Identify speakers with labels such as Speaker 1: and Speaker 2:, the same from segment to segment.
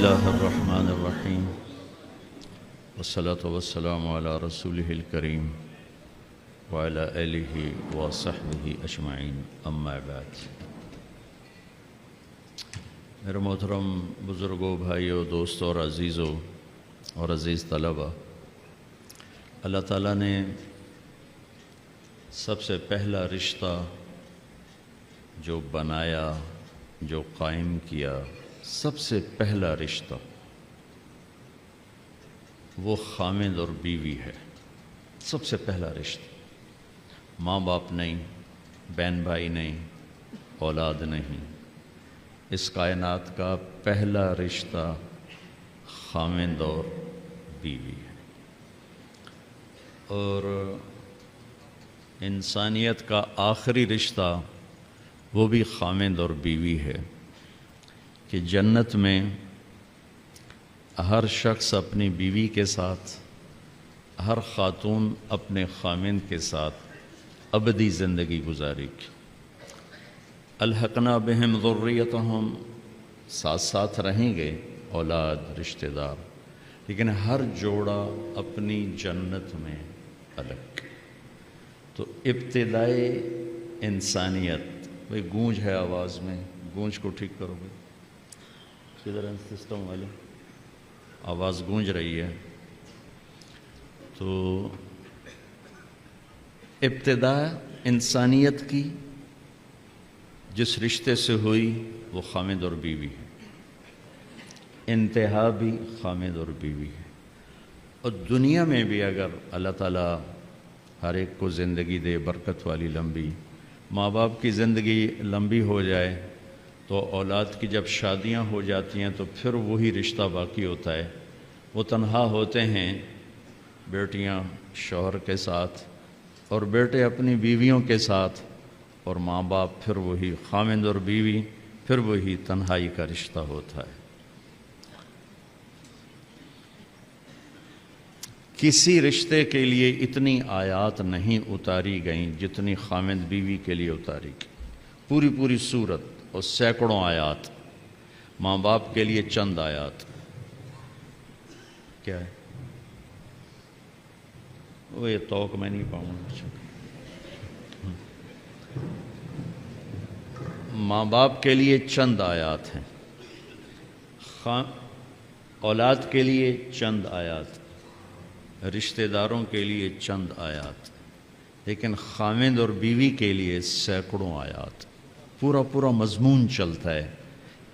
Speaker 1: الله الرحمن الرحيم والصلاة والسلام على رسوله الكريم وعلى آله وصحبه أجمعين أما بعد. میرے محترم بزرگوں، بھائیوں، دوستوں اور عزیزوں اور عزیز طلبہ، اللہ تعالیٰ نے سب سے پہلا رشتہ جو بنایا، جو قائم کیا، سب سے پہلا رشتہ وہ خامند اور بیوی ہے. سب سے پہلا رشتہ، ماں باپ نہیں، بہن بھائی نہیں، اولاد نہیں. اس کائنات کا پہلا رشتہ خامند اور بیوی ہے. اور انسانیت کا آخری رشتہ وہ بھی خامند اور بیوی ہے کہ جنت میں ہر شخص اپنی بیوی کے ساتھ، ہر خاتون اپنے خامند کے ساتھ ابدی زندگی گزارے گی. الحقنا بہم ذریتہم، ساتھ ساتھ رہیں گے اولاد، رشتہ دار، لیکن ہر جوڑا اپنی جنت میں الگ. تو ابتدائی انسانیت، بھئی گونج ہے آواز میں، گونج کو ٹھیک کرو گے کدھر ہے سسٹم والے، آواز گونج رہی ہے. تو ابتدا انسانیت کی جس رشتے سے ہوئی وہ خامند اور بیوی ہے، انتہا بھی خامند اور بیوی ہے. اور دنیا میں بھی اگر اللہ تعالیٰ ہر ایک کو زندگی دے برکت والی لمبی، ماں باپ کی زندگی لمبی ہو جائے تو اولاد کی جب شادیاں ہو جاتی ہیں تو پھر وہی رشتہ باقی ہوتا ہے. وہ تنہا ہوتے ہیں، بیٹیاں شوہر کے ساتھ اور بیٹے اپنی بیویوں کے ساتھ، اور ماں باپ پھر وہی خامند اور بیوی، پھر وہی تنہائی کا رشتہ ہوتا ہے. کسی رشتے کے لیے اتنی آیات نہیں اتاری گئیں جتنی خامند بیوی کے لیے اتاری گئی. پوری سورت اور سینکڑوں آیات. ماں باپ کے لیے چند آیات. کیا ہے وہ، یہ توق میں نہیں پاؤں گا. ماں باپ کے لیے چند آیات ہیں، اولاد کے لیے چند آیات، رشتہ داروں کے لیے چند آیات، لیکن خامند اور بیوی کے لیے سینکڑوں آیات. پورا مضمون چلتا ہے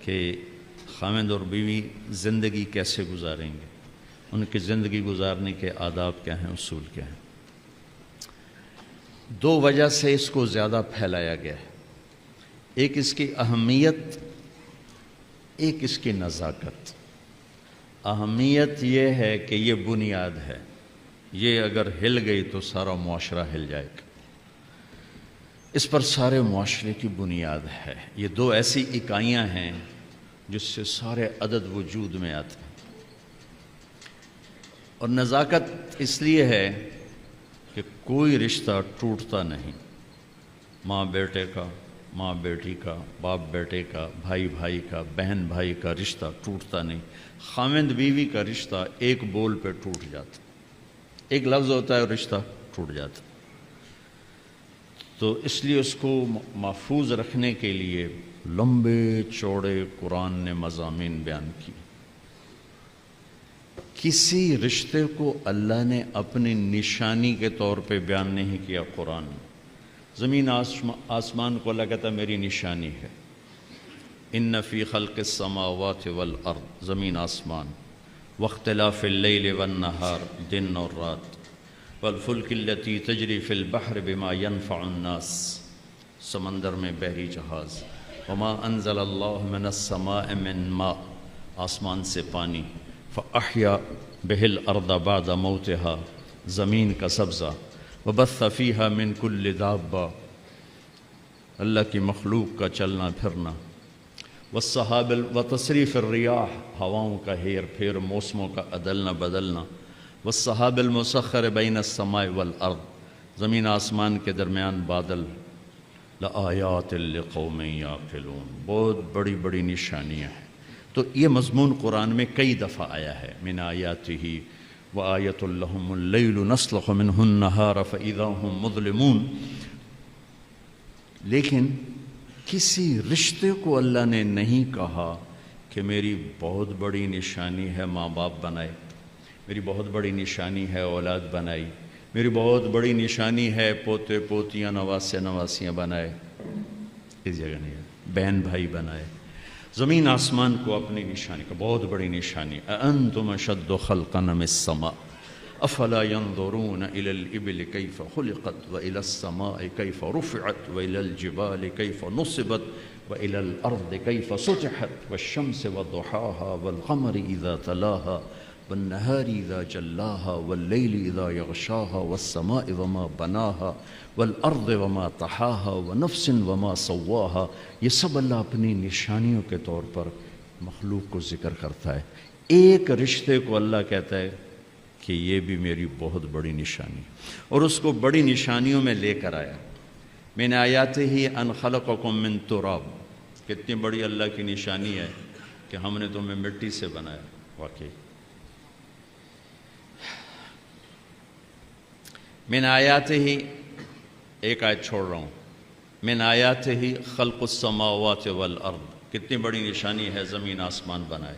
Speaker 1: کہ خامند اور بیوی زندگی کیسے گزاریں گے، ان کی زندگی گزارنے کے آداب کیا ہیں، اصول کیا ہیں. دو وجہ سے اس کو زیادہ پھیلایا گیا ہے. ایک اس کی اہمیت، ایک اس کی نزاکت. اہمیت یہ ہے کہ یہ بنیاد ہے، یہ اگر ہل گئی تو سارا معاشرہ ہل جائے گا. اس پر سارے معاشرے کی بنیاد ہے. یہ دو ایسی اکائیاں ہیں جس سے سارے عدد وجود میں آتے ہیں. اور نزاکت اس لیے ہے کہ کوئی رشتہ ٹوٹتا نہیں. ماں بیٹے کا، ماں بیٹی کا، باپ بیٹے کا، بھائی بھائی کا، بہن بھائی کا رشتہ ٹوٹتا نہیں. خامند بیوی کا رشتہ ایک بول پہ ٹوٹ جاتا، ایک لفظ ہوتا ہے اور رشتہ ٹوٹ جاتا. تو اس لیے اس کو محفوظ رکھنے کے لیے لمبے چوڑے قرآن نے مضامین بیان کی. کسی رشتے کو اللہ نے اپنی نشانی کے طور پہ بیان نہیں کیا. قرآن زمین آسمان کو اللہ کہتا میری نشانی ہے. ان فی خلق السماوات والارض، زمین آسمان، واختلاف اللیل والنہار، دن اور رات، والفلک التی تجری فی البحر بما ينفع الناس، سمندر میں بحری جہاز، وما انزل اللہ من السماء من ماء، آسمان سے پانی، فاحیا بہ الارض بعد موتها، زمین کا سبزہ، وبث فیہا من کل دابہ، اللہ کی مخلوق کا چلنا پھرنا، والسحاب وتصریف الریاح، ہواؤں کا ہیر پھیر، موسموں کا عدلنا بدلنا، والسحاب المسخر بین السماء والارض، زمین آسمان کے درمیان بادل، لآیات لقوم یعقلون، بہت بڑی بڑی نشانیاں ہیں. تو یہ مضمون قرآن میں کئی دفعہ آیا ہے، من آیاتہ وآیۃ لہم اللیل نسلخ منہ النہار فإذا ہم مظلمون. لیکن کسی رشتے کو اللہ نے نہیں کہا کہ میری بہت بڑی نشانی ہے ماں باپ بنائے، میری بہت بڑی نشانی ہے اولاد بنائی، میری بہت بڑی نشانی ہے پوتے پوتیاں نواسے نواسیاں بنائے. اس جگہ نہیں ہے. بہن بھائی بنائے. زمین آسمان کو اپنی نشانی کا بہت بڑی نشانی. اَأَنْتُمْ أَشَدُّ خَلْقًا مِنَ السَّمَاءِ أَفَلَا يَنْظُرُونَ إِلَى الْإِبِلِ كَيْفَ خُلِقَتْ وَإِلَى السَّمَاءِ كَيْفَ رُفِعَتْ وَإِلَى الْجِبَالِ كَيْفَ نُصِبَتْ وَإِلَى الْأَرْضِ كَيْفَ سُطِحَتْ وَالشَّمْسِ وَضُحَاهَا وَالْقَمَرِ إِذَا تَلَاهَا وَالنَّهَارِ إِذَا جَلَّاهَا وَاللَّيْلِ إِذَا يَغْشَاهَا وَالسَّمَاءِ وَمَا بَنَاهَا وَالْأَرْضِ وَمَا طَحَاهَا وَنَفْسٍ وَمَا سَوَّاهَا. یہ سب اللہ اپنی نشانیوں کے طور پر مخلوق کو ذکر کرتا ہے. ایک رشتے کو اللہ کہتا ہے کہ یہ بھی میری بہت بڑی نشانی، اور اس کو بڑی نشانیوں میں لے کر آیا. من آیاتہ ان خلقکم من تراب. کتنی بڑی اللہ کی نشانی ہے کہ ہم نے تمہیں مٹی سے بنایا. واقعی من آیاتہ، ایک آیت چھوڑ رہا ہوں، من آیاتہ خلق السماوات والارض. کتنی بڑی نشانی ہے زمین آسمان بنائے.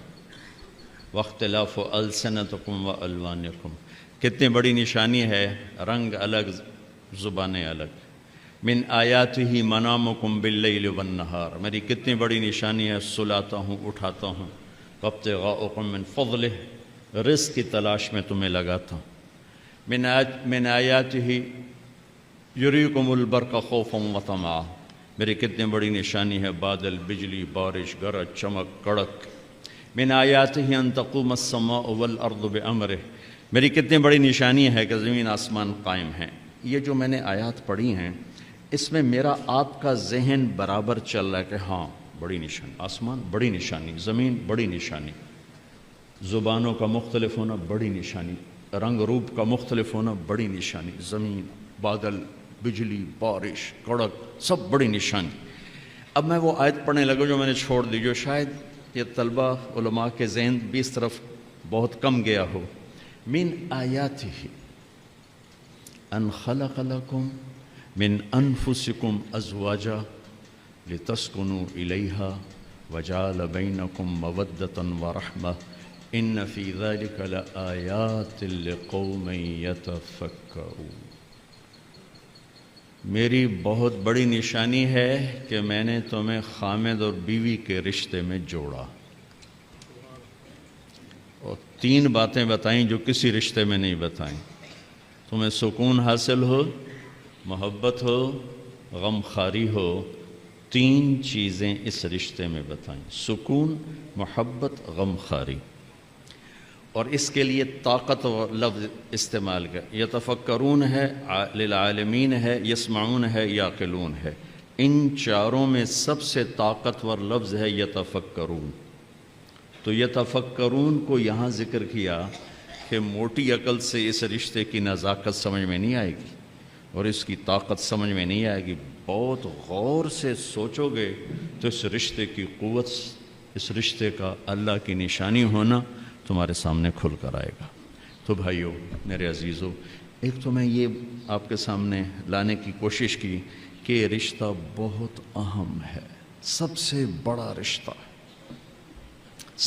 Speaker 1: واختلاف السنتکم والوانکم. کتنی بڑی نشانی ہے رنگ الگ زبانیں الگ. من آیاتہ منامکم باللیل والنہار. میری کتنی بڑی نشانی ہے سلاتا ہوں اٹھاتا ہوں. وابتغاؤکم من فضلہ، رزق کی تلاش میں تمہیں لگاتا ہوں. من آیاتہ یریکم البرق خوفا وطمعا. میری کتنی بڑی نشانی ہے بادل، بجلی، بارش، گرج، چمک، کڑک. من آیاتہ ان تقوم السماء والارض بامرہ. میری کتنی بڑی نشانی ہے کہ زمین آسمان قائم ہیں. یہ جو میں نے آیات پڑھی ہیں اس میں میرا آپ کا ذہن برابر چل رہا ہے کہ ہاں بڑی نشانی، آسمان بڑی نشانی، زمین بڑی نشانی، زبانوں کا مختلف ہونا بڑی نشانی، رنگ روپ کا مختلف ہونا بڑی نشانی، زمین، بادل، بجلی، بارش، کڑک، سب بڑی نشانی. اب میں وہ آیت پڑھنے لگا جو میں نے چھوڑ دی، جو شاید یہ طلبہ علماء کے ذہن بھی اس طرف بہت کم گیا ہو. من آیاتہ ان خلق لکم من انفسکم ازواجا لتسکنوا الیہا وجعل بینکم مودۃ ورحمہ ان فی ذلک لآیات لقوم یتفکرون. میری بہت بڑی نشانی ہے کہ میں نے تمہیں خامد اور بیوی کے رشتے میں جوڑا، اور 3 باتیں بتائیں جو کسی رشتے میں نہیں بتائیں. تمہیں سکون حاصل ہو، محبت ہو، غم خاری ہو. 3 چیزیں اس رشتے میں بتائیں: سکون، محبت، غم خاری. اور اس کے لیے طاقت و لفظ استعمال کر. یتفکرون ہے، للعالمین ہے، یسمعون ہے، یعقلون ہے. ان چاروں میں سب سے طاقتور لفظ ہے یتفکرون. تو یتفکرون کو یہاں ذکر کیا کہ موٹی عقل سے اس رشتے کی نزاکت سمجھ میں نہیں آئے گی اور اس کی طاقت سمجھ میں نہیں آئے گی. بہت غور سے سوچو گے تو اس رشتے کی قوت، اس رشتے کا اللہ کی نشانی ہونا تمہارے سامنے کھل کر آئے گا. تو بھائیو، میرے عزیزو، ایک تو میں یہ آپ کے سامنے لانے کی کوشش کی کہ یہ رشتہ بہت اہم ہے، سب سے بڑا رشتہ،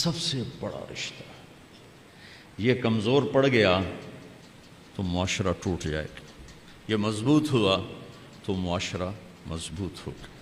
Speaker 1: سب سے بڑا رشتہ. یہ کمزور پڑ گیا تو معاشرہ ٹوٹ جائے گا، یہ مضبوط ہوا تو معاشرہ مضبوط ہوگا.